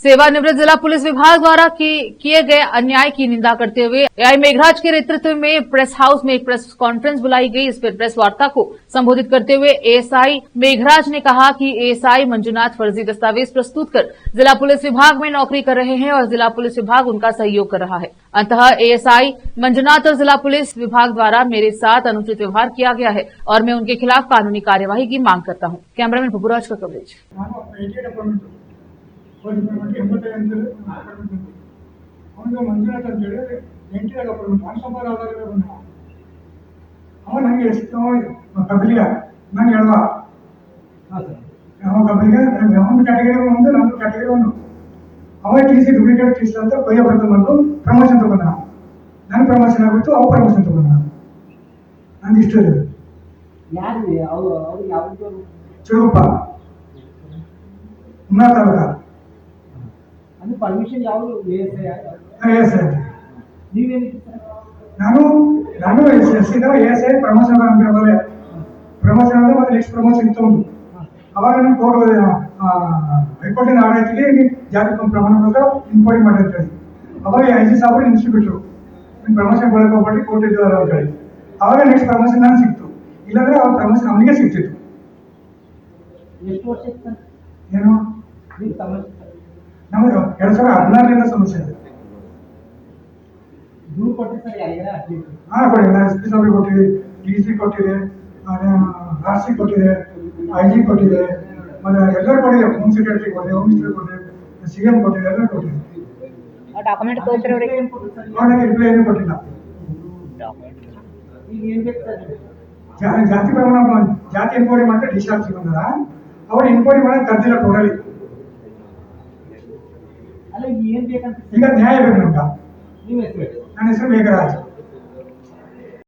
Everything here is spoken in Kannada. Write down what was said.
सेवानिवृत्त जिला पुलिस विभाग द्वारा किए गए अन्याय की निंदा करते हुए एआई मेघराज के नेतृत्व में प्रेस हाउस में एक प्रेस कॉन्फ्रेंस बुलाई गई। इस पर प्रेस वार्ता को संबोधित करते हुए एएसआई मेघराज ने कहा कि एएसआई मंजुनाथ फर्जी दस्तावेज प्रस्तुत कर जिला पुलिस विभाग में नौकरी कर रहे हैं और जिला पुलिस विभाग उनका सहयोग कर रहा है। अंततः एएसआई मंजुनाथ और जिला पुलिस विभाग द्वारा मेरे साथ अनुचित व्यवहार किया गया है और मैं उनके खिलाफ कानूनी कार्यवाही की मांग करता हूँ। कैमरामैन बबुराज का कवरेज। ಮಂಜುನಾಥ್ ಅಂತ ಹೇಳಿ ಎಂಟಿಯಾಗ ಟ್ರಾನ್ಸ್ಫರ್ ಆದಾಗ ಅವನು ನನಗೆ ಎಷ್ಟು ಕಬಲಿಯ ನಾನು ಹೇಳುವ ಅವನ ಕಬಲಿಗೆ ಅವನ ಕ್ಯಾಟಗರಿ ಒಂದು ನಮ್ಮ ಕ್ಯಾಟಗರಿ ಒಂದು ಅವನ T C duplicate T C ಅಂತ ಕೊಯ್ಯ ಬರ್ಕೊಂಡ್ಬಂದು ಪ್ರಮೋಷನ್ ತಗೊಂಡ ನನ್ನ ಪ್ರಮೋಷನ್ ಆಗಿತ್ತು ಅವ ಪ್ರಮೋಷನ್ ತಗೊಂಡ ನಂದು ಇಷ್ಟು ಇದೆ ಚಿರುಗುಪ್ಪ ಉನ್ನಾ ತಾಲೂಕ ಪರ್ಮಿಷನ್ ಯಾವುದು ನಾನು ಎಎಸ್ಐ ಪ್ರಮೋಷನ್ ಪ್ರಮೋಷನ್ ಆದ ಮತ್ತೆ ನೆಕ್ಸ್ಟ್ ಪ್ರಮೋಷನ್ ಇತ್ತು ಒಂದು ಅವಾಗ ನಾನು ಕೋರ್ಟ್ ಹೈಕೋರ್ಟಿನ ಆಡಳಿತಕ್ಕೆ ಜಾತಿ ಪ್ರಮಾಣ ಪತ್ರ ಇನ್ಕ್ವೈರಿ ಮಾಡಿ ಅಂತ ಹೇಳಿ ಅವಾಗ ಐ.ಜಿ ಸಾಹೇಬರು ನಿಲ್ಲಿಸಿಬಿಟ್ರು ನಿಮ್ಮ ಪ್ರಮೋಷನ್ ಕೊಡಕ್ಕೆ ಹೋಗ್ಬಿಟ್ಟು ಕೋರ್ಟ್ ಇದ್ದಾರೆ ಅಂತ ಹೇಳಿ ಅವಾಗ ನೆಕ್ಸ್ಟ್ ಪ್ರಮೋಷನ್ ನಾನು ಸಿಕ್ತು ಇಲ್ಲಾಂದ್ರೆ ಅವ್ರ ಪ್ರಮೋಷನ್ ಅವನಿಗೆ ಸಿಕ್ತಿತ್ತು ಏನು ನಮಗೆ 2016 ಸಮಸ್ಯೆ ಇದೆ ಕೊಡಿ ಎಸ್ ಪಿ ಸಾಹೇಬ್ರಿಗೆ ಕೊಟ್ಟಿದೆ ಡಿ ಸಿ ಕೊಟ್ಟಿದೆ ಆರ್ ಸಿ ಕೊಟ್ಟಿದೆ ಐ.ಜಿ ಕೊಟ್ಟಿದೆ ಮತ್ತೆ ಎಲ್ಲರೂ ಕೊಟ್ಟಿದೆ ಹೋಮ್ ಸೆಕ್ರೆಟರಿ ಕೊಟ್ಟಿದೆ ಹೋಮ್ ಮಿನಿಸ್ಟರ್ ಕೊಟ್ಟಿದೆ ಸಿಎಂ ಕೊಟ್ಟಿದೆ ಎಲ್ಲರೂ ಕೊಟ್ಟಿದೆ ಡಾಕ್ಯುಮೆಂಟ್ ರಿಪ್ಲೈ ಏನು ಕೊಟ್ಟಿಲ್ಲ ಜಾತಿ ಪ್ರಮಾಣ ಜಾತಿ ಎನ್ಕ್ವೈರಿ ಮಾಡಿದ್ರೆ ಡಿಸ್ಚಾರ್ಜ್ ಬಂದದ ಅವ್ರು ಎನ್ಕ್ವೈರಿ ಮಾಡೋದು ಕರ್ದಿಲ್ಲ ಟೋಟಲಿ ಈಗ ನ್ಯಾಯ ಬೇಕು ನಮ್ಗೆ ನನ್ನ ಹೆಸರು ಮೇಘರಾಜ್